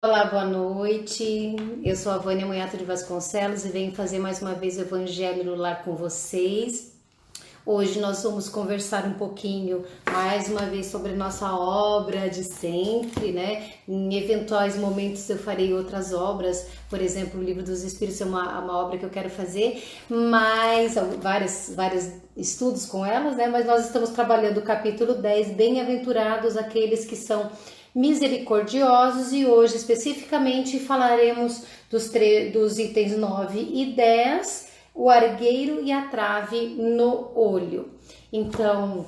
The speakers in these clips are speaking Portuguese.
Olá, boa noite. Eu sou a Vânia Munhato de Vasconcelos e venho fazer mais uma vez o Evangelho no Lar com vocês. Hoje nós vamos conversar um pouquinho mais uma vez sobre nossa obra de sempre, né? Em eventuais momentos eu farei outras obras, por exemplo, o Livro dos Espíritos é uma obra que eu quero fazer, mas vários estudos com elas, né? Mas nós estamos trabalhando o capítulo 10, Bem-aventurados aqueles que são misericordiosos, e hoje especificamente falaremos dos itens 9 e 10, o argueiro e a trave no olho. Então,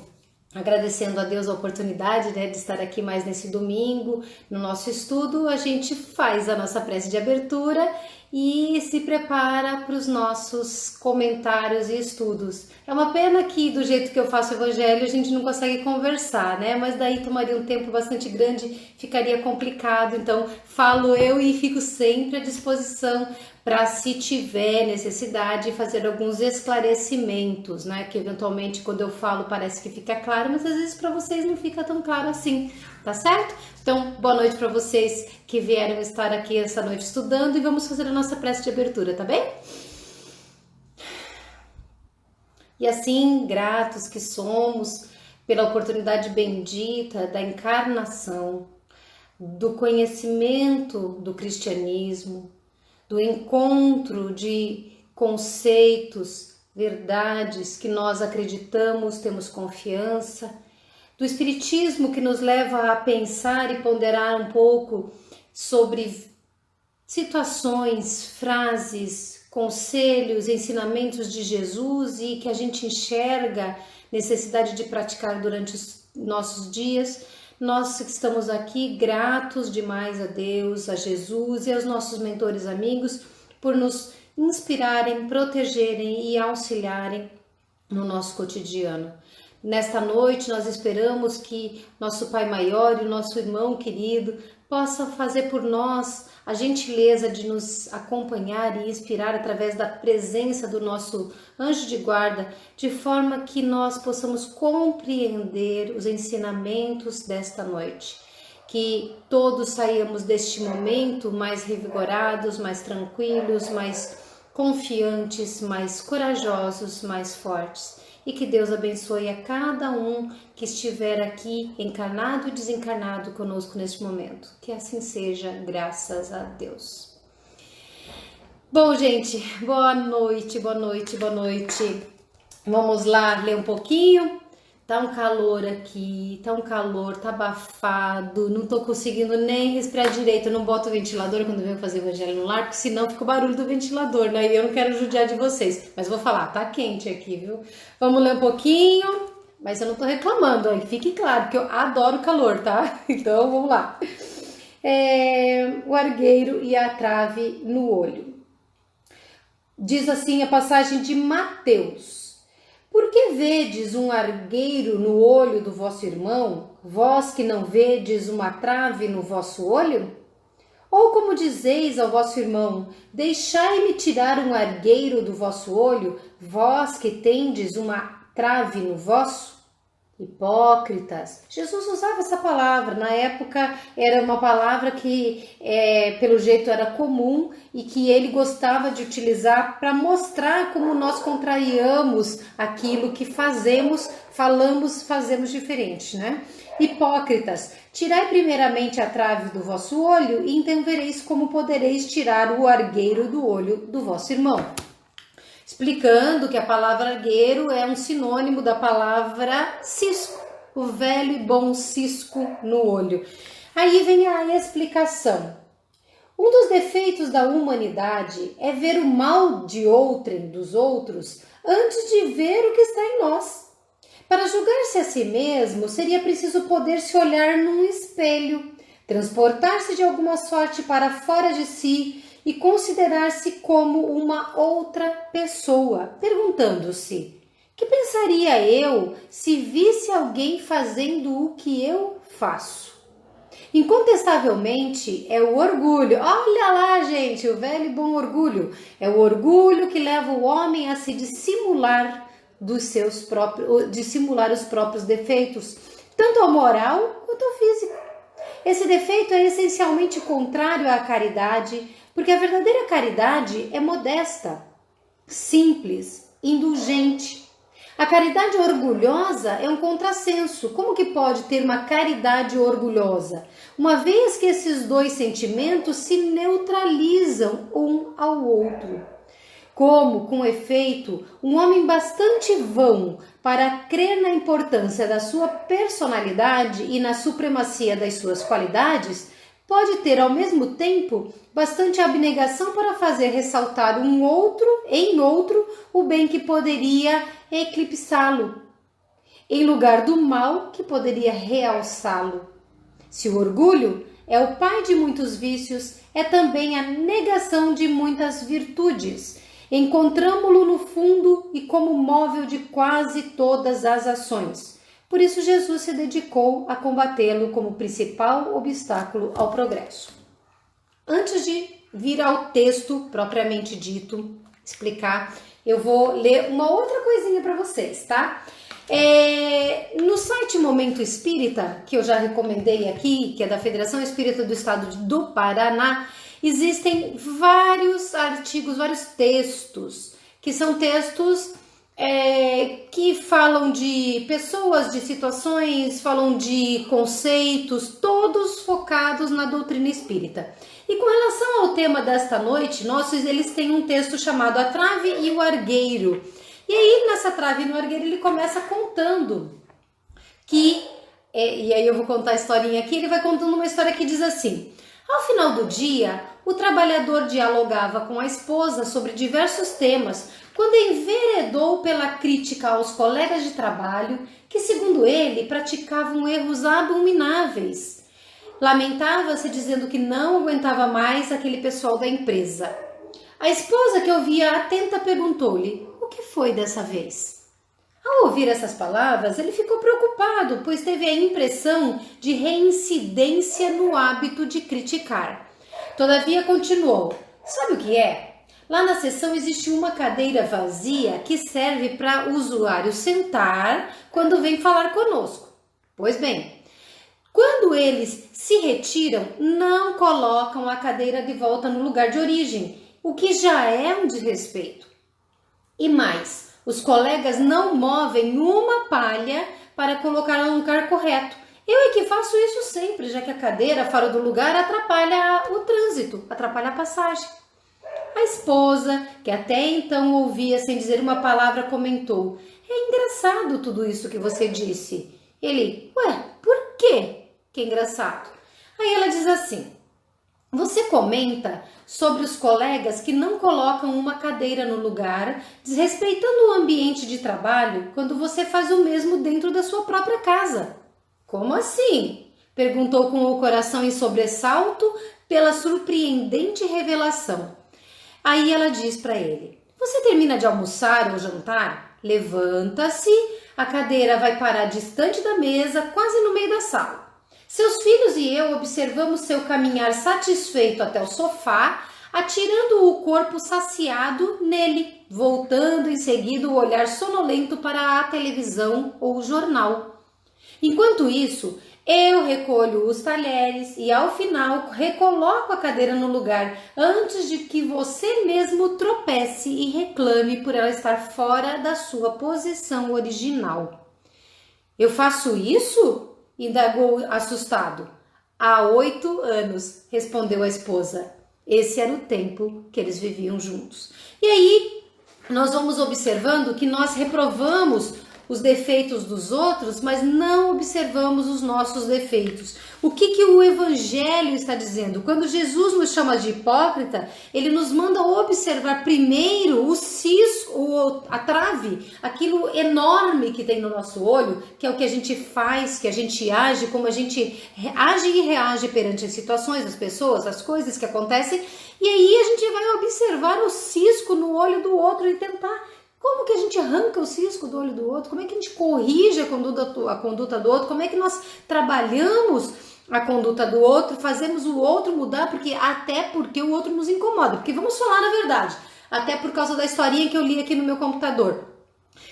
agradecendo a Deus a oportunidade, né, de estar aqui mais nesse domingo, no nosso estudo, a gente faz a nossa prece de abertura e se prepara para os nossos comentários e estudos. É uma pena que do jeito que eu faço o evangelho a gente não consegue conversar, né? Mas daí tomaria um tempo bastante grande, ficaria complicado. Então falo eu e fico sempre à disposição para, se tiver necessidade, fazer alguns esclarecimentos, né? Que eventualmente quando eu falo parece que fica claro, mas às vezes para vocês não fica tão claro assim, tá certo? Então, boa noite para vocês que vieram estar aqui essa noite estudando, e vamos fazer a nossa prece de abertura, tá bem? E assim, gratos que somos pela oportunidade bendita da encarnação, do conhecimento do cristianismo, do encontro de conceitos, verdades que nós acreditamos, temos confiança, do espiritismo que nos leva a pensar e ponderar um pouco sobre situações, frases, conselhos, ensinamentos de Jesus, e que a gente enxerga necessidade de praticar durante os nossos dias. Nós estamos aqui gratos demais a Deus, a Jesus e aos nossos mentores amigos por nos inspirarem, protegerem e auxiliarem no nosso cotidiano. Nesta noite nós esperamos que nosso Pai Maior e o nosso irmão querido possa fazer por nós a gentileza de nos acompanhar e inspirar através da presença do nosso anjo de guarda, de forma que nós possamos compreender os ensinamentos desta noite. Que todos saiamos deste momento mais revigorados, mais tranquilos, mais confiantes, mais corajosos, mais fortes. E que Deus abençoe a cada um que estiver aqui, encarnado e desencarnado, conosco neste momento. Que assim seja, graças a Deus. Bom, gente, boa noite, boa noite, boa noite. Vamos lá ler um pouquinho. Tá um calor aqui, tá um calor, tá abafado, não tô conseguindo nem respirar direito. Eu não boto o ventilador quando eu venho fazer evangelho no lar, porque senão fica o barulho do ventilador, né? E eu não quero judiar de vocês. Mas vou falar, tá quente aqui, viu? Vamos ler um pouquinho, mas eu não tô reclamando, aí fique claro, que eu adoro calor, tá? Então vamos lá. O argueiro e a trave no olho. Diz assim a passagem de Mateus: por que vedes um argueiro no olho do vosso irmão, vós que não vedes uma trave no vosso olho? Ou como dizeis ao vosso irmão: deixai-me tirar um argueiro do vosso olho, vós que tendes uma trave no vosso? Hipócritas. Jesus usava essa palavra, na época era uma palavra que pelo jeito era comum e que ele gostava de utilizar para mostrar como nós contrariamos aquilo que fazemos, falamos, fazemos diferente, né? Hipócritas, tirai primeiramente a trave do vosso olho, e então vereis como podereis tirar o argueiro do olho do vosso irmão. Explicando que a palavra argueiro é um sinônimo da palavra cisco, o velho e bom cisco no olho. Aí vem a explicação. Um dos defeitos da humanidade é ver o mal de outrem, dos outros, antes de ver o que está em nós. Para julgar-se a si mesmo, seria preciso poder se olhar num espelho, transportar-se de alguma sorte para fora de si e considerar-se como uma outra pessoa, perguntando-se: que pensaria eu se visse alguém fazendo o que eu faço? Incontestavelmente é o orgulho. Olha lá, gente, o velho e bom orgulho. É o orgulho que leva o homem a se dissimular dissimular os próprios defeitos, tanto ao moral quanto ao físico. Esse defeito é essencialmente contrário à caridade, porque a verdadeira caridade é modesta, simples, indulgente. A caridade orgulhosa é um contrassenso. Como que pode ter uma caridade orgulhosa? Uma vez que esses dois sentimentos se neutralizam um ao outro. Como, com efeito, um homem bastante vão para crer na importância da sua personalidade e na supremacia das suas qualidades, pode ter ao mesmo tempo bastante abnegação para fazer ressaltar em outro o bem que poderia eclipsá-lo, em lugar do mal que poderia realçá-lo. Se o orgulho é o pai de muitos vícios, é também a negação de muitas virtudes. Encontramo-lo no fundo e como móvel de quase todas as ações. Por isso Jesus se dedicou a combatê-lo como principal obstáculo ao progresso. Antes de vir ao texto propriamente dito, explicar, eu vou ler uma outra coisinha para vocês, tá? No site Momento Espírita, que eu já recomendei aqui, que é da Federação Espírita do Estado do Paraná, existem vários artigos, vários textos, que são textos que falam de pessoas, de situações, falam de conceitos, todos focados na doutrina espírita. E com relação ao tema desta noite, eles têm um texto chamado A Trave e o Argueiro. E aí, nessa trave e no argueiro, ele começa contando que, e aí eu vou contar a historinha aqui, ele vai contando uma história que diz assim: ao final do dia, o trabalhador dialogava com a esposa sobre diversos temas, quando enveredou pela crítica aos colegas de trabalho que, segundo ele, praticavam erros abomináveis. Lamentava-se dizendo que não aguentava mais aquele pessoal da empresa. A esposa, que ouvia atenta, perguntou-lhe: o que foi dessa vez? Ao ouvir essas palavras, ele ficou preocupado, pois teve a impressão de reincidência no hábito de criticar. Todavia continuou: sabe o que é? Lá na sessão existe uma cadeira vazia que serve para o usuário sentar quando vem falar conosco. Pois bem, quando eles se retiram, não colocam a cadeira de volta no lugar de origem, o que já é um desrespeito. E mais, os colegas não movem uma palha para colocar no lugar correto. Eu é que faço isso sempre, já que a cadeira fora do lugar atrapalha o trânsito, atrapalha a passagem. A esposa, que até então ouvia sem dizer uma palavra, comentou: é engraçado tudo isso que você disse. Ele: ué, por quê? Que engraçado. Aí ela diz assim: você comenta sobre os colegas que não colocam uma cadeira no lugar, desrespeitando o ambiente de trabalho, quando você faz o mesmo dentro da sua própria casa. Como assim? Perguntou com o coração em sobressalto pela surpreendente revelação. Aí ela diz para ele: você termina de almoçar ou jantar? Levanta-se, a cadeira vai parar distante da mesa, quase no meio da sala. Seus filhos e eu observamos seu caminhar satisfeito até o sofá, atirando o corpo saciado nele, voltando em seguida o olhar sonolento para a televisão ou o jornal. Enquanto isso, eu recolho os talheres e ao final recoloco a cadeira no lugar antes de que você mesmo tropece e reclame por ela estar fora da sua posição original. Eu faço isso? Indagou assustado. Há 8 anos, respondeu a esposa. Esse era o tempo que eles viviam juntos. E aí, nós vamos observando que nós reprovamos os defeitos dos outros, mas não observamos os nossos defeitos. O que o Evangelho está dizendo? Quando Jesus nos chama de hipócrita, ele nos manda observar primeiro o cisco, a trave, aquilo enorme que tem no nosso olho, que é o que a gente faz, que a gente age, como a gente age e reage perante as situações, as pessoas, as coisas que acontecem, e aí a gente vai observar o cisco no olho do outro e tentar. Como que a gente arranca o cisco do olho do outro? Como é que a gente corrige a conduta do outro? Como é que nós trabalhamos a conduta do outro, fazemos o outro mudar, até porque o outro nos incomoda? Porque vamos falar na verdade, até por causa da historinha que eu li aqui no meu computador.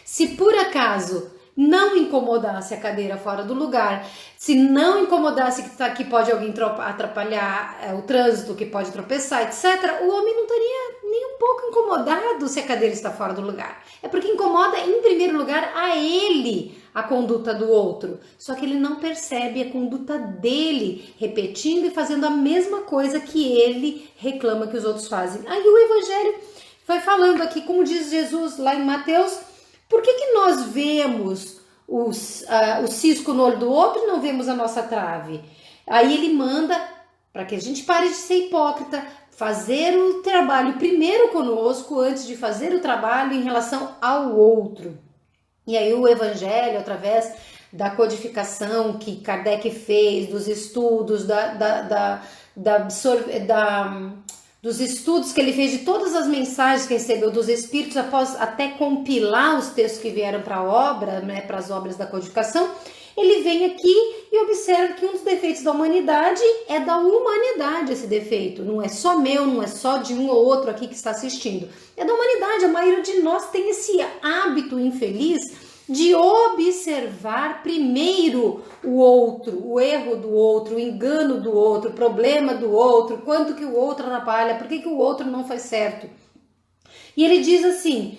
Se por acaso não incomodasse a cadeira fora do lugar, se não incomodasse que pode alguém atrapalhar o trânsito, que pode tropeçar, etc., o homem não estaria nem um pouco incomodado se a cadeira está fora do lugar. É porque incomoda, em primeiro lugar, a ele a conduta do outro. Só que ele não percebe a conduta dele, repetindo e fazendo a mesma coisa que ele reclama que os outros fazem. Aí o Evangelho vai falando aqui, como diz Jesus lá em Mateus, por que nós vemos o cisco no olho do outro e não vemos a nossa trave? Aí ele manda para que a gente pare de ser hipócrita, fazer o trabalho primeiro conosco antes de fazer o trabalho em relação ao outro. E aí o Evangelho, através da codificação que Kardec fez, dos estudos, dos estudos que ele fez de todas as mensagens que recebeu dos Espíritos, após até compilar os textos que vieram para a obra, né, para as obras da codificação, ele vem aqui e observa que um dos defeitos da humanidade é da humanidade esse defeito. Não é só meu, não é só de um ou outro aqui que está assistindo. É da humanidade, a maioria de nós tem esse hábito infeliz de observar primeiro o outro, o erro do outro, o engano do outro, o problema do outro, quanto que o outro atrapalha, por que o outro não faz certo. E ele diz assim,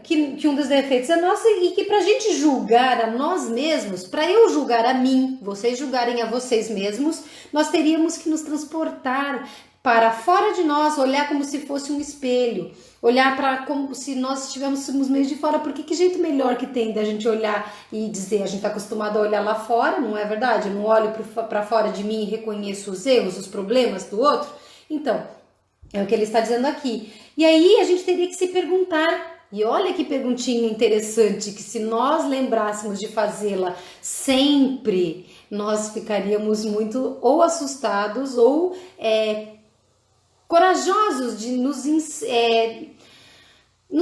que um dos defeitos é nosso e que para a gente julgar a nós mesmos, para eu julgar a mim, vocês julgarem a vocês mesmos, nós teríamos que nos transportar para fora de nós, olhar como se fosse um espelho, olhar para como se nós estivéssemos meio de fora, porque que jeito melhor que tem da gente olhar e dizer, a gente está acostumado a olhar lá fora, não é verdade? Eu não olho para fora de mim e reconheço os erros, os problemas do outro. Então, é o que ele está dizendo aqui. E aí a gente teria que se perguntar, e olha que perguntinha interessante, que se nós lembrássemos de fazê-la sempre, nós ficaríamos muito ou assustados ou corajosos de nos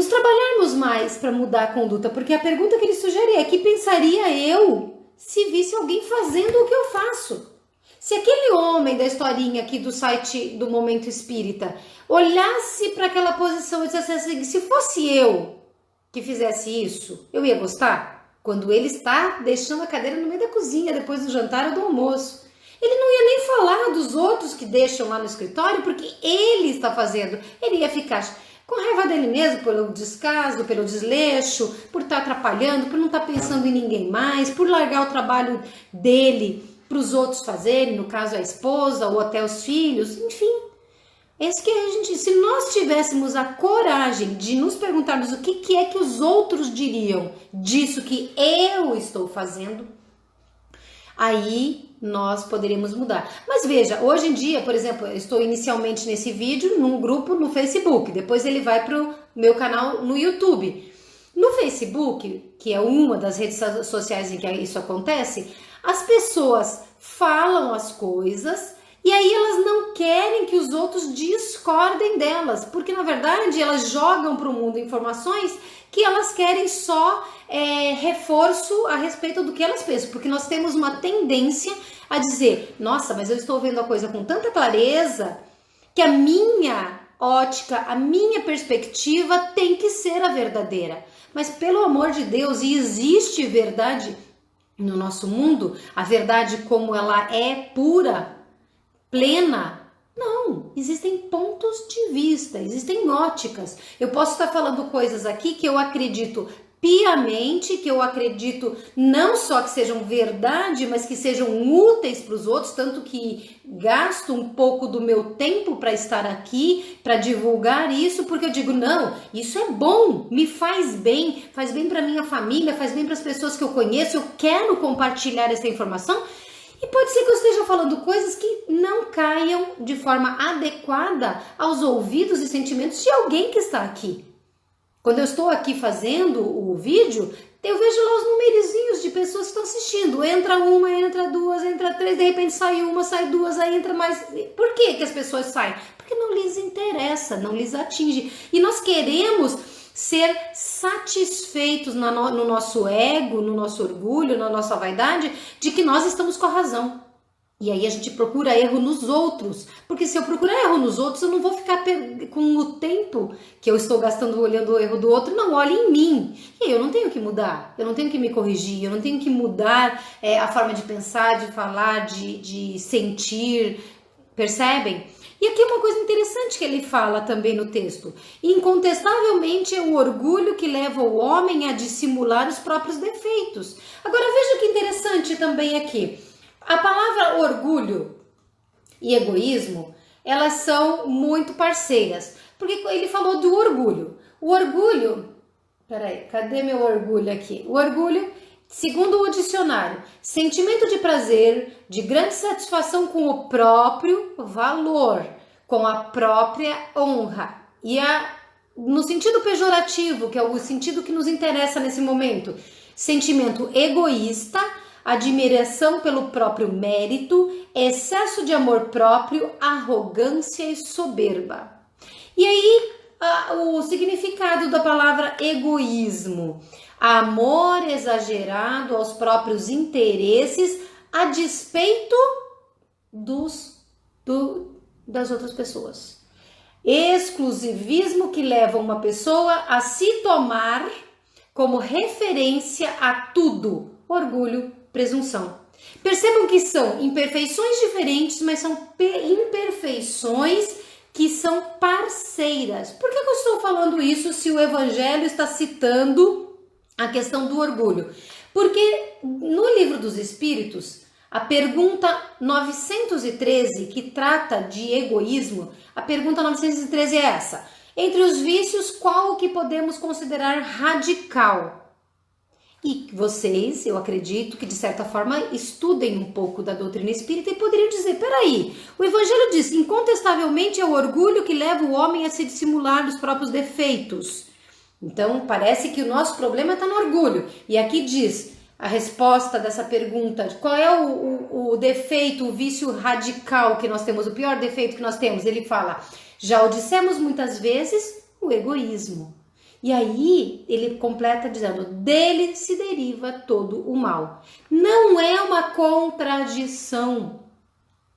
trabalharmos mais para mudar a conduta, porque a pergunta que ele sugere é: que pensaria eu se visse alguém fazendo o que eu faço? Se aquele homem da historinha aqui do site do Momento Espírita olhasse para aquela posição e dissesse assim, se fosse eu que fizesse isso, eu ia gostar? Quando ele está deixando a cadeira no meio da cozinha depois do jantar ou do almoço. Ele não ia nem falar dos outros que deixam lá no escritório, porque ele está fazendo. Ele ia ficar com raiva dele mesmo pelo descaso, pelo desleixo, por estar atrapalhando, por não estar pensando em ninguém mais, por largar o trabalho dele para os outros fazerem, no caso a esposa ou até os filhos, enfim. Isso que a gente, se nós tivéssemos a coragem de nos perguntarmos o que é que os outros diriam disso que eu estou fazendo, aí nós poderíamos mudar. Mas veja, hoje em dia, por exemplo, eu estou inicialmente nesse vídeo num grupo no Facebook, depois ele vai para o meu canal no YouTube. No Facebook, que é uma das redes sociais em que isso acontece, as pessoas falam as coisas e aí elas não querem que os outros discordem delas, porque na verdade elas jogam para o mundo informações que elas querem só reforço a respeito do que elas pensam, porque nós temos uma tendência a dizer, nossa, mas eu estou vendo a coisa com tanta clareza que a minha ótica, a minha perspectiva tem que ser a verdadeira. Mas pelo amor de Deus, e existe verdade no nosso mundo, a verdade como ela é pura, plena? Não, existem pontos de vista, existem óticas. Eu posso estar falando coisas aqui que eu acredito piamente, que eu acredito não só que sejam verdade, mas que sejam úteis para os outros, tanto que gasto um pouco do meu tempo para estar aqui, para divulgar isso, porque eu digo, não, isso é bom, me faz bem para minha família, faz bem para as pessoas que eu conheço, eu quero compartilhar essa informação. E pode ser que eu esteja falando coisas que não caiam de forma adequada aos ouvidos e sentimentos de alguém que está aqui. Quando eu estou aqui fazendo o vídeo, eu vejo lá os numerizinhos de pessoas que estão assistindo. Entra uma, entra duas, entra três, de repente sai uma, sai duas, aí entra mais. Por que que as pessoas saem? Porque não lhes interessa, não lhes atinge. E nós queremos ser satisfeitos no nosso ego, no nosso orgulho, na nossa vaidade, de que nós estamos com a razão. E aí a gente procura erro nos outros, porque se eu procurar erro nos outros, eu não vou ficar com o tempo que eu estou gastando olhando o erro do outro, não, olhe em mim. E aí eu não tenho que mudar, eu não tenho que me corrigir, eu não tenho que mudar a forma de pensar, de falar, de sentir, percebem? E aqui uma coisa interessante que ele fala também no texto. Incontestavelmente é o orgulho que leva o homem a dissimular os próprios defeitos. Agora veja que interessante também aqui. A palavra orgulho e egoísmo, elas são muito parceiras. Porque ele falou do orgulho. O orgulho... Peraí, cadê meu orgulho aqui? O orgulho, segundo o dicionário, sentimento de prazer, de grande satisfação com o próprio valor, com a própria honra. E no sentido pejorativo, que é o sentido que nos interessa nesse momento, sentimento egoísta, admiração pelo próprio mérito, excesso de amor próprio, arrogância e soberba. E aí, o significado da palavra egoísmo: amor exagerado aos próprios interesses a despeito das outras pessoas. Exclusivismo que leva uma pessoa a se tomar como referência a tudo. Orgulho, presunção. Percebam que são imperfeições diferentes, mas são imperfeições que são parceiras. Por que eu estou falando isso se o Evangelho está citando a questão do orgulho? Porque no Livro dos Espíritos, a pergunta 913, que trata de egoísmo, a pergunta 913 é essa: entre os vícios, qual o que podemos considerar radical? E vocês, eu acredito que de certa forma estudem um pouco da doutrina espírita e poderiam dizer: peraí, o Evangelho diz, incontestavelmente é o orgulho que leva o homem a se dissimular dos próprios defeitos. Então parece que o nosso problema está no orgulho. E aqui diz a resposta dessa pergunta: qual é o defeito, o vício radical que nós temos, o pior defeito que nós temos? Ele fala: já o dissemos muitas vezes, o egoísmo. E aí ele completa dizendo: dele se deriva todo o mal. Não é uma contradição.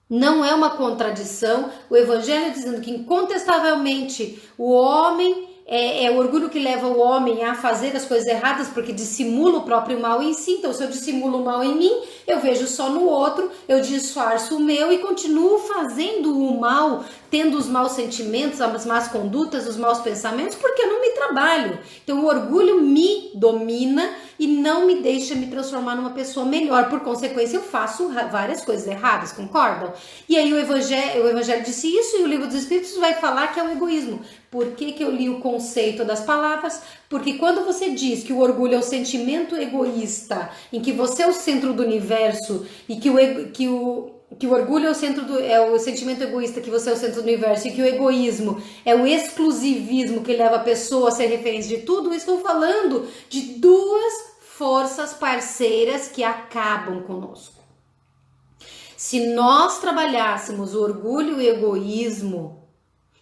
Não é uma contradição o Evangelho dizendo que incontestavelmente o homem é o orgulho que leva o homem a fazer as coisas erradas, porque dissimula o próprio mal em si. Então, se eu dissimulo o mal em mim, eu vejo só no outro, eu disfarço o meu e continuo fazendo o mal, tendo os maus sentimentos, as más condutas, os maus pensamentos, porque eu não me trabalho. Então, o orgulho me domina e não me deixa me transformar numa pessoa melhor. Por consequência, eu faço várias coisas erradas, concordam? E aí o Evangelho disse isso, e o Livro dos Espíritos vai falar que é o egoísmo. Por que eu li o conceito das palavras? Porque quando você diz que o orgulho é o sentimento egoísta, em que você é o centro do universo, e que o orgulho é o sentimento egoísta, que você é o centro do universo, e que o egoísmo é o exclusivismo que leva a pessoa a ser referência de tudo, eu estou falando de duas forças parceiras que acabam conosco. Se nós trabalhássemos o orgulho e o egoísmo,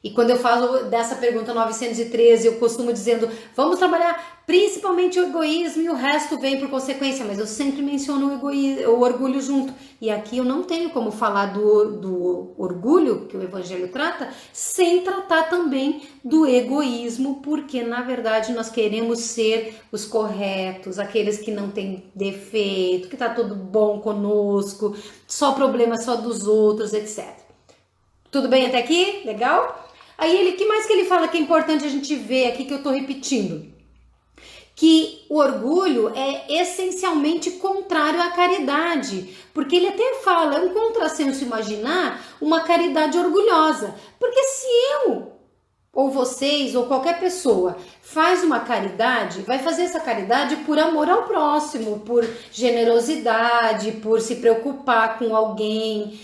e quando eu falo dessa pergunta 913, eu costumo dizendo, vamos trabalhar principalmente o egoísmo e o resto vem por consequência, mas eu sempre menciono o orgulho junto. E aqui eu não tenho como falar do orgulho, que o Evangelho trata, sem tratar também do egoísmo, porque na verdade nós queremos ser os corretos, aqueles que não têm defeito, que tá tudo bom conosco, só problema só dos outros, etc. Tudo bem até aqui? Legal? Aí que mais que ele fala que é importante a gente ver aqui, que eu tô repetindo? Que o orgulho é essencialmente contrário à caridade, porque ele até fala, é um contrassenso imaginar uma caridade orgulhosa, porque se eu, ou vocês, ou qualquer pessoa faz uma caridade, vai fazer essa caridade por amor ao próximo, por generosidade, por se preocupar com alguém,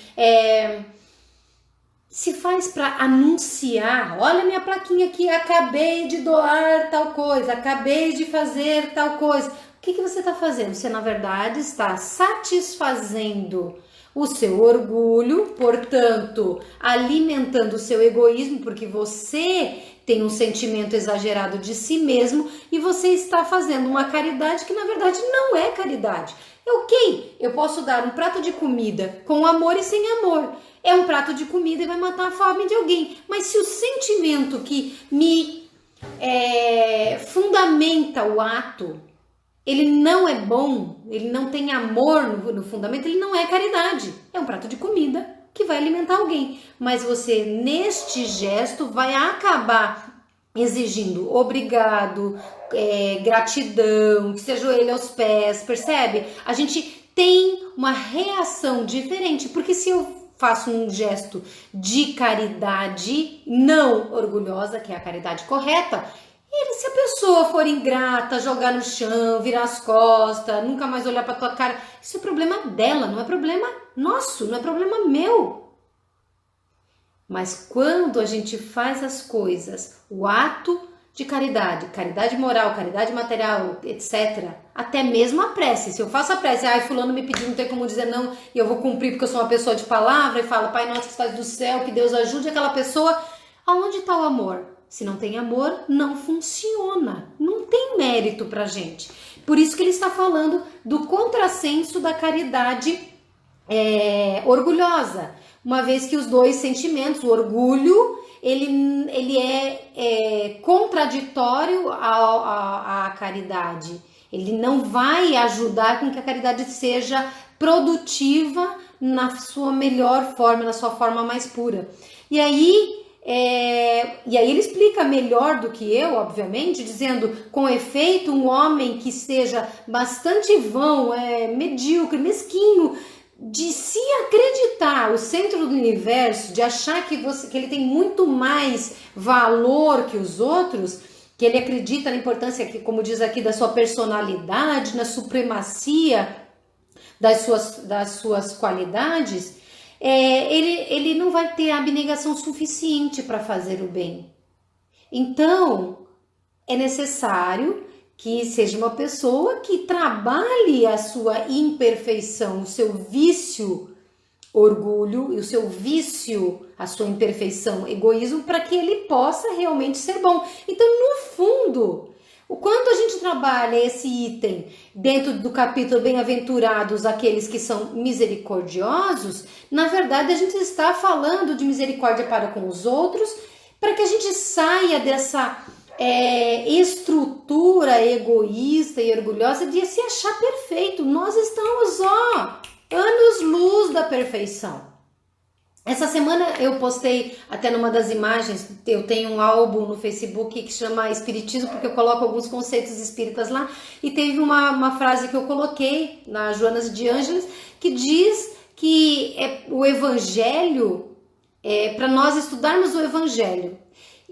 se faz para anunciar, olha minha plaquinha aqui, acabei de doar tal coisa, acabei de fazer tal coisa. O que você está fazendo? Você, na verdade, está satisfazendo o seu orgulho, portanto, alimentando o seu egoísmo, porque você tem um sentimento exagerado de si mesmo e você está fazendo uma caridade que, na verdade, não é caridade. É ok, eu posso dar um prato de comida com amor e sem amor. É um prato de comida e vai matar a fome de alguém. Mas se o sentimento que me fundamenta o ato, ele não é bom, ele não tem amor no fundamento, ele não é caridade. É um prato de comida que vai alimentar alguém. Mas você, neste gesto, vai acabar exigindo obrigado, gratidão, que se ajoelhe aos pés, percebe? A gente tem uma reação diferente, porque se eu faço um gesto de caridade não orgulhosa, que é a caridade correta, se a pessoa for ingrata, jogar no chão, virar as costas, nunca mais olhar pra tua cara, isso é problema dela, não é problema nosso, não é problema meu. Mas quando a gente faz as coisas, o ato de caridade, caridade moral, caridade material, etc., até mesmo a prece, se eu faço a prece, fulano me pediu, não tem como dizer não, e eu vou cumprir porque eu sou uma pessoa de palavra, e falo, Pai nosso que estás do céu, que Deus ajude aquela pessoa, aonde está o amor? Se não tem amor, não funciona, não tem mérito pra gente. Por isso que ele está falando do contrassenso da caridade orgulhosa, uma vez que os dois sentimentos, o orgulho, ele é contraditório à caridade. Ele não vai ajudar com que a caridade seja produtiva na sua melhor forma, na sua forma mais pura. E aí ele explica melhor do que eu, obviamente, dizendo, com efeito, um homem que seja bastante vão, medíocre, mesquinho, de se acreditar o centro do universo, de achar que ele tem muito mais valor que os outros, que ele acredita na importância, que, como diz aqui, da sua personalidade, na supremacia das suas qualidades, ele não vai ter abnegação suficiente para fazer o bem. Então, é necessário que seja uma pessoa que trabalhe a sua imperfeição, o seu vício, orgulho, e o seu vício, a sua imperfeição, egoísmo, para que ele possa realmente ser bom. Então, no fundo, o quanto a gente trabalha esse item dentro do capítulo Bem-aventurados aqueles que são misericordiosos, na verdade a gente está falando de misericórdia para com os outros, para que a gente saia dessa estrutura egoísta e orgulhosa de se achar perfeito. Nós estamos, anos-luz da perfeição. Essa semana eu postei até numa das imagens, eu tenho um álbum no Facebook que chama Espiritismo, porque eu coloco alguns conceitos espíritas lá, e teve uma frase que eu coloquei na Joanas de Ângeles, que diz que o Evangelho, para nós estudarmos o Evangelho,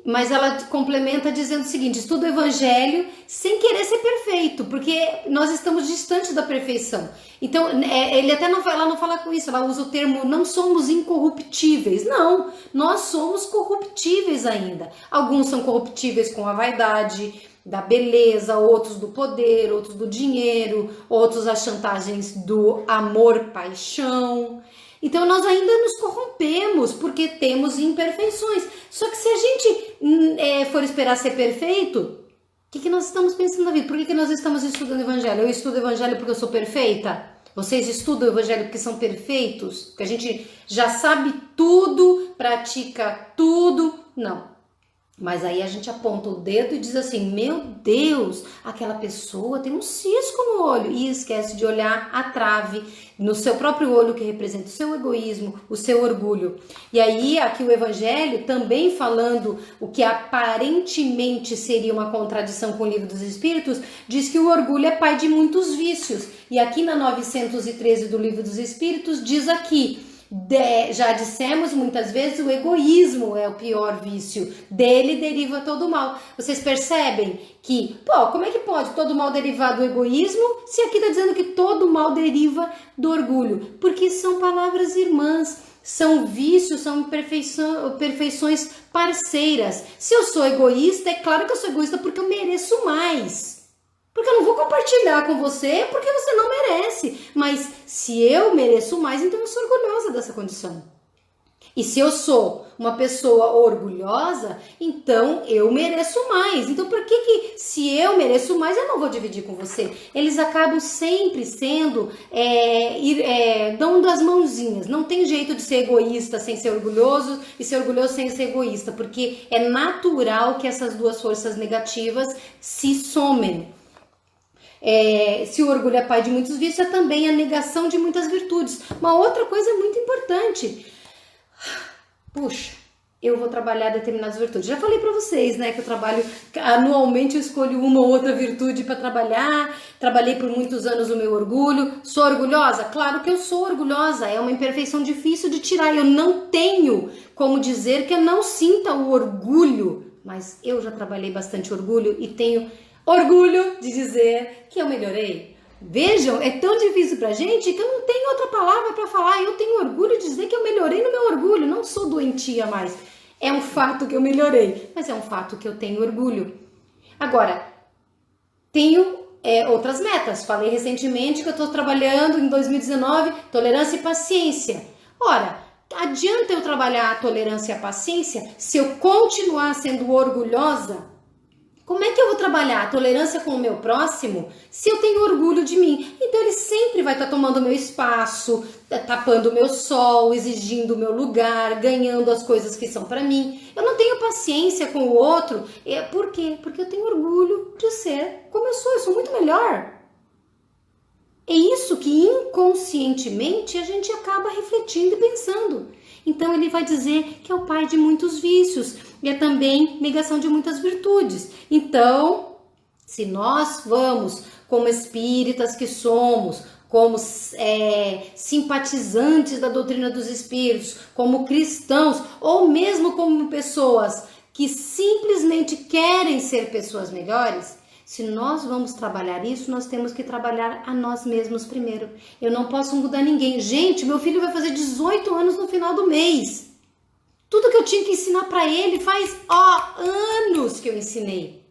mas ela complementa dizendo o seguinte: estuda o Evangelho sem querer ser perfeito, porque nós estamos distantes da perfeição. Então, ela não fala com isso, ela usa o termo não somos incorruptíveis. Não, nós somos corruptíveis ainda. Alguns são corruptíveis com a vaidade da beleza, outros do poder, outros do dinheiro, outros as chantagens do amor-paixão. Então nós ainda nos corrompemos porque temos imperfeições. Só que se a gente for esperar ser perfeito, o que nós estamos pensando na vida? Por que nós estamos estudando o Evangelho? Eu estudo o Evangelho porque eu sou perfeita? Vocês estudam o Evangelho porque são perfeitos? Porque a gente já sabe tudo, pratica tudo? Não. Mas aí a gente aponta o dedo e diz assim: meu Deus, aquela pessoa tem um cisco no olho, e esquece de olhar a trave no seu próprio olho, que representa o seu egoísmo, o seu orgulho. E aí aqui o Evangelho, também falando o que aparentemente seria uma contradição com o Livro dos Espíritos, diz que o orgulho é pai de muitos vícios. E aqui na 913 do Livro dos Espíritos diz aqui: já dissemos muitas vezes, o egoísmo é o pior vício, dele deriva todo o mal. Vocês percebem que, como é que pode todo mal derivar do egoísmo, se aqui está dizendo que todo mal deriva do orgulho? Porque são palavras irmãs, são vícios, são perfeições parceiras. Se eu sou egoísta, é claro que eu sou egoísta porque eu mereço mais. Porque eu não vou compartilhar com você porque você não merece. Mas se eu mereço mais, então eu sou orgulhosa dessa condição. E se eu sou uma pessoa orgulhosa, então eu mereço mais. Então por que se eu mereço mais, eu não vou dividir com você? Eles acabam sempre sendo, dando as mãozinhas. Não tem jeito de ser egoísta sem ser orgulhoso e ser orgulhoso sem ser egoísta, porque é natural que essas duas forças negativas se somem. Se o orgulho é pai de muitos vícios, é também a negação de muitas virtudes. Uma outra coisa muito importante. Puxa, eu vou trabalhar determinadas virtudes. Já falei pra vocês, né, que eu trabalho anualmente, eu escolho uma ou outra virtude para trabalhar. Trabalhei por muitos anos o meu orgulho. Sou orgulhosa? Claro que eu sou orgulhosa. É uma imperfeição difícil de tirar. Eu não tenho como dizer que eu não sinta o orgulho, mas eu já trabalhei bastante orgulho e tenho orgulho de dizer que eu melhorei. Vejam, é tão difícil pra gente que eu não tenho outra palavra para falar. Eu tenho orgulho de dizer que eu melhorei no meu orgulho. Não sou doentia mais. É um fato que eu melhorei, mas é um fato que eu tenho orgulho. Agora, tenho outras metas. Falei recentemente que eu estou trabalhando em 2019 tolerância e paciência. Ora, adianta eu trabalhar a tolerância e a paciência se eu continuar sendo orgulhosa? Como é que eu vou trabalhar a tolerância com o meu próximo se eu tenho orgulho de mim? Então ele sempre vai estar tomando o meu espaço, tapando o meu sol, exigindo o meu lugar, ganhando as coisas que são para mim. Eu não tenho paciência com o outro. Por quê? Porque eu tenho orgulho de ser como eu sou muito melhor. É isso que inconscientemente a gente acaba refletindo e pensando. Então ele vai dizer que é o pai de muitos vícios e é também negação de muitas virtudes. Então, se nós vamos, como espíritas que somos, como simpatizantes da doutrina dos espíritos, como cristãos, ou mesmo como pessoas que simplesmente querem ser pessoas melhores, se nós vamos trabalhar isso, nós temos que trabalhar a nós mesmos primeiro. Eu não posso mudar ninguém. Gente, meu filho vai fazer 18 anos no final do mês. Tudo que eu tinha que ensinar para ele faz anos que eu ensinei.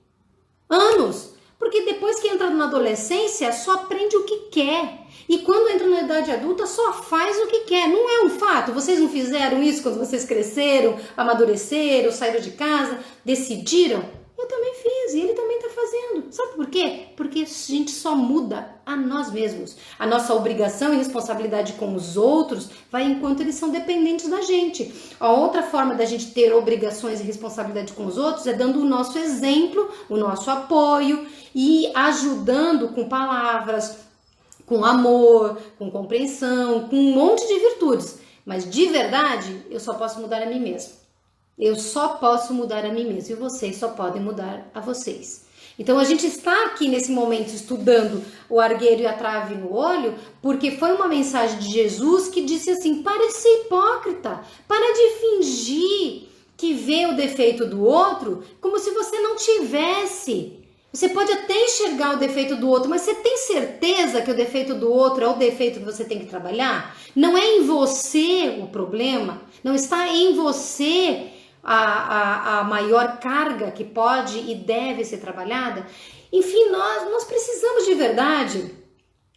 Anos. Porque depois que entra na adolescência, só aprende o que quer. E quando entra na idade adulta, só faz o que quer. Não é um fato. Vocês não fizeram isso quando vocês cresceram, amadureceram, saíram de casa, decidiram? Eu também fiz e ele também está fazendo. Sabe por quê? Porque a gente só muda a nós mesmos. A nossa obrigação e responsabilidade com os outros vai enquanto eles são dependentes da gente. A outra forma da gente ter obrigações e responsabilidade com os outros é dando o nosso exemplo, o nosso apoio e ajudando com palavras, com amor, com compreensão, com um monte de virtudes. Mas de verdade, eu só posso mudar a mim mesmo. Eu só posso mudar a mim mesmo e vocês só podem mudar a vocês. Então a gente está aqui nesse momento estudando o argueiro e a trave no olho, porque foi uma mensagem de Jesus que disse assim: para de ser hipócrita, para de fingir que vê o defeito do outro como se você não tivesse. Você pode até enxergar o defeito do outro, mas você tem certeza que o defeito do outro é o defeito que você tem que trabalhar? Não é em você o problema? Não está em você a maior carga que pode e deve ser trabalhada? Enfim, nós precisamos de verdade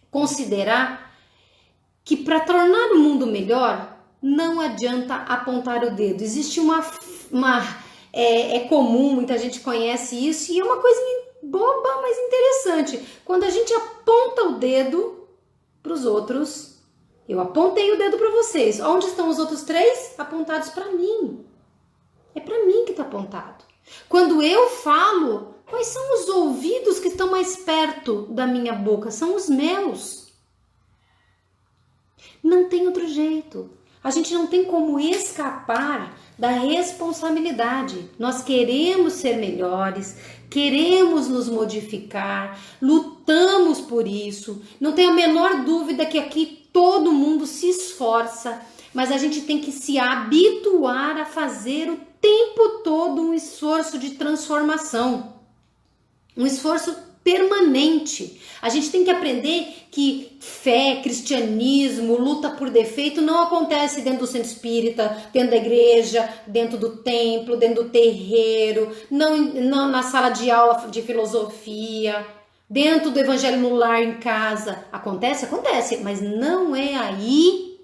considerar que para tornar o mundo melhor, não adianta apontar o dedo. Existe é comum, muita gente conhece isso e é uma coisa boba, mas interessante. Quando a gente aponta o dedo para os outros, eu apontei o dedo para vocês. Onde estão os outros três? Apontados para mim. É para mim que está apontado. Quando eu falo, quais são os ouvidos que estão mais perto da minha boca? São os meus. Não tem outro jeito. A gente não tem como escapar da responsabilidade. Nós queremos ser melhores, queremos nos modificar, lutamos por isso. Não tenho a menor dúvida que aqui todo mundo se esforça, mas a gente tem que se habituar a fazer o tempo todo um esforço de transformação, um esforço permanente. A gente tem que aprender que fé, cristianismo, luta por defeito não acontece dentro do centro espírita, dentro da igreja, dentro do templo, dentro do terreiro, não na sala de aula de filosofia, dentro do evangelho no lar, em casa. Acontece, mas não é aí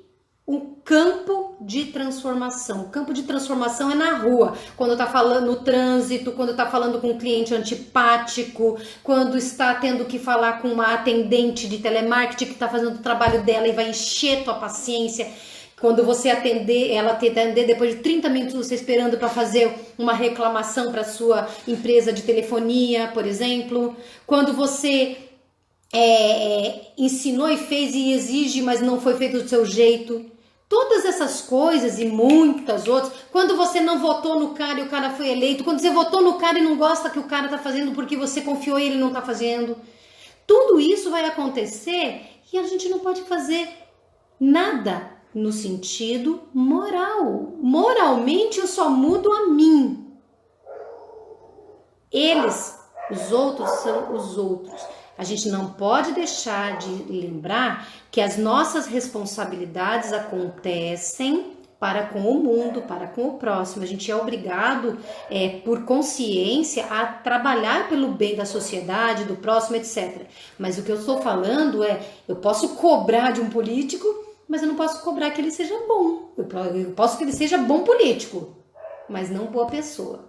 o campo de transformação. O campo de transformação é na rua, quando está falando no trânsito, quando está falando com um cliente antipático, quando está tendo que falar com uma atendente de telemarketing que está fazendo o trabalho dela e vai encher tua paciência. Quando você atender, ela te atender depois de 30 minutos você esperando para fazer uma reclamação para sua empresa de telefonia, por exemplo. Quando você ensinou e fez e exige, mas não foi feito do seu jeito. Todas essas coisas e muitas outras. Quando você não votou no cara e o cara foi eleito. Quando você votou no cara e não gosta que o cara tá fazendo porque você confiou e ele não tá fazendo. Tudo isso vai acontecer e a gente não pode fazer nada no sentido moral. Moralmente eu só mudo a mim. Eles, os outros, são os outros. A gente não pode deixar de lembrar que as nossas responsabilidades acontecem para com o mundo, para com o próximo. A gente é obrigado, por consciência, a trabalhar pelo bem da sociedade, do próximo, etc. Mas o que eu estou falando eu posso cobrar de um político, mas eu não posso cobrar que ele seja bom. Eu posso que ele seja bom político, mas não boa pessoa.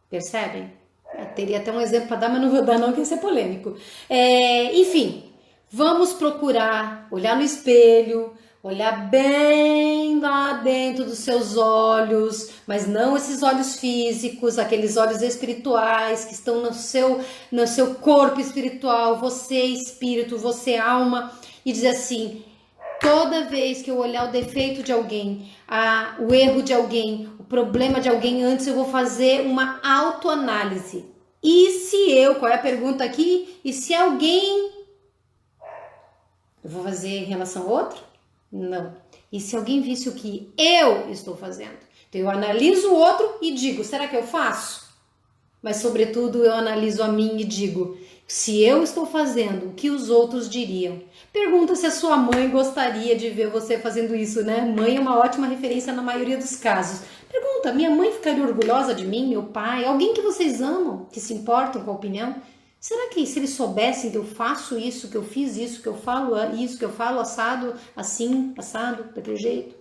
Percebem? Teria até um exemplo para dar, mas não vou dar não, que ia ser polêmico. Enfim, vamos procurar olhar no espelho, olhar bem lá dentro dos seus olhos, mas não esses olhos físicos, aqueles olhos espirituais que estão no seu corpo espiritual, você espírito, você alma, e dizer assim: toda vez que eu olhar o defeito de alguém, o erro de alguém, o problema de alguém, antes eu vou fazer uma autoanálise. E se qual é a pergunta aqui? E se alguém... Eu vou fazer em relação a outro? Não. E se alguém visse o que eu estou fazendo? Então eu analiso o outro e digo, será que eu faço? Mas sobretudo eu analiso a mim e digo, se eu estou fazendo o que os outros diriam. Pergunta se a sua mãe gostaria de ver você fazendo isso, né? Mãe é uma ótima referência na maioria dos casos. Pergunta, minha mãe ficaria orgulhosa de mim, meu pai, alguém que vocês amam, que se importam com a opinião? Será que se eles soubessem que eu faço isso, que eu fiz isso, que eu falo isso, que eu falo assado, assim, assado, daquele jeito?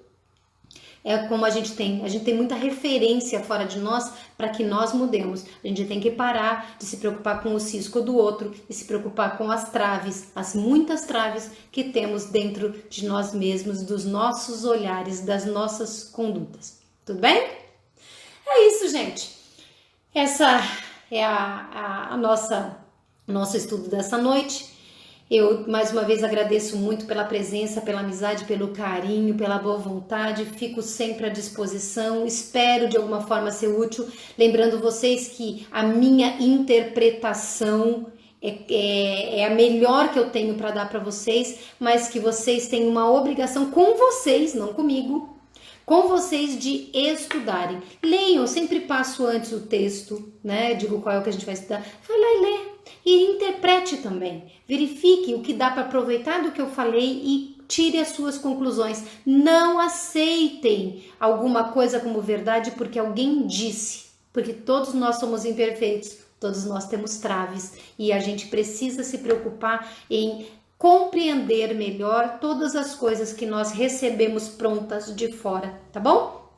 É como a gente tem muita referência fora de nós para que nós mudemos. A gente tem que parar de se preocupar com o cisco do outro e se preocupar com as traves, as muitas traves que temos dentro de nós mesmos, dos nossos olhares, das nossas condutas. Tudo bem? É isso, gente. Essa é nosso estudo dessa noite. Eu, mais uma vez, agradeço muito pela presença, pela amizade, pelo carinho, pela boa vontade. Fico sempre à disposição. Espero, de alguma forma, ser útil. Lembrando vocês que a minha interpretação é a melhor que eu tenho para dar para vocês, mas que vocês têm uma obrigação com vocês, não comigo, com vocês de estudarem. Leiam, eu sempre passo antes o texto, né? Digo qual é o que a gente vai estudar. Vai lá e lê. E interprete também. Verifique o que dá para aproveitar do que eu falei e tire as suas conclusões. Não aceitem alguma coisa como verdade porque alguém disse. Porque todos nós somos imperfeitos, todos nós temos traves e a gente precisa se preocupar em compreender melhor todas as coisas que nós recebemos prontas de fora, tá bom?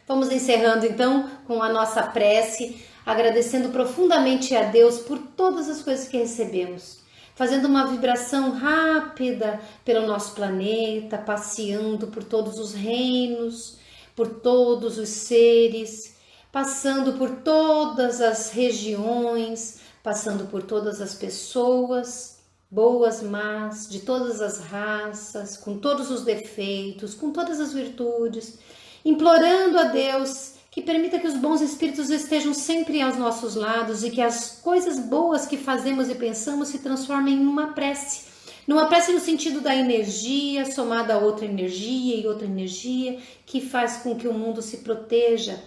Vamos encerrando então com a nossa prece, agradecendo profundamente a Deus por todas as coisas que recebemos, fazendo uma vibração rápida pelo nosso planeta, passeando por todos os reinos, por todos os seres, passando por todas as regiões, passando por todas as pessoas, boas, más, de todas as raças, com todos os defeitos, com todas as virtudes, implorando a Deus que permita que os bons espíritos estejam sempre aos nossos lados e que as coisas boas que fazemos e pensamos se transformem em uma prece. Numa prece no sentido da energia somada a outra energia e outra energia que faz com que o mundo se proteja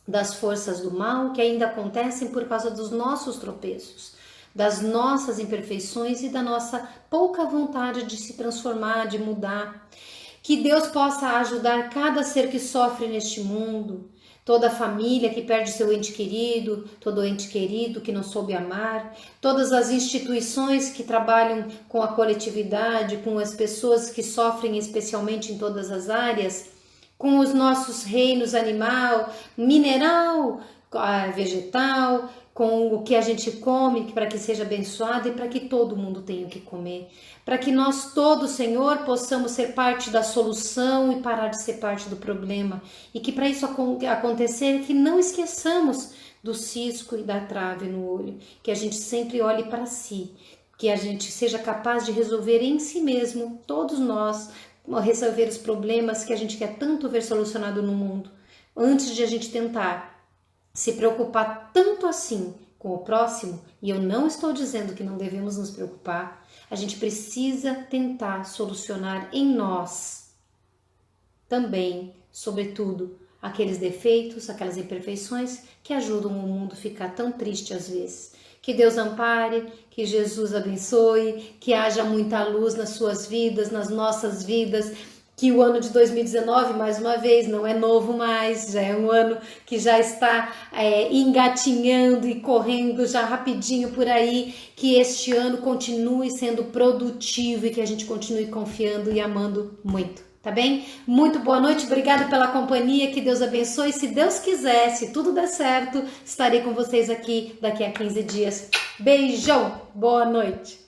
das forças do mal que ainda acontecem por causa dos nossos tropeços, das nossas imperfeições e da nossa pouca vontade de se transformar, de mudar. Que Deus possa ajudar cada ser que sofre neste mundo, toda família que perde seu ente querido, todo ente querido que não soube amar, todas as instituições que trabalham com a coletividade, com as pessoas que sofrem especialmente em todas as áreas, com os nossos reinos animal, mineral, vegetal, com o que a gente come, para que seja abençoado e para que todo mundo tenha o que comer. Para que nós todos, Senhor, possamos ser parte da solução e parar de ser parte do problema. E que para isso acontecer, que não esqueçamos do cisco e da trave no olho. Que a gente sempre olhe para si. Que a gente seja capaz de resolver em si mesmo, todos nós, resolver os problemas que a gente quer tanto ver solucionado no mundo. Antes de a gente tentar se preocupar tanto assim com o próximo, e eu não estou dizendo que não devemos nos preocupar, a gente precisa tentar solucionar em nós também, sobretudo, aqueles defeitos, aquelas imperfeições que ajudam o mundo a ficar tão triste às vezes. Que Deus ampare, que Jesus abençoe, que haja muita luz nas suas vidas, nas nossas vidas, que o ano de 2019, mais uma vez, não é novo mais, já é um ano que já está engatinhando e correndo já rapidinho por aí, que este ano continue sendo produtivo e que a gente continue confiando e amando muito, tá bem? Muito boa noite, obrigada pela companhia, que Deus abençoe, se Deus quiser, se tudo der certo, estarei com vocês aqui daqui a 15 dias. Beijão, boa noite!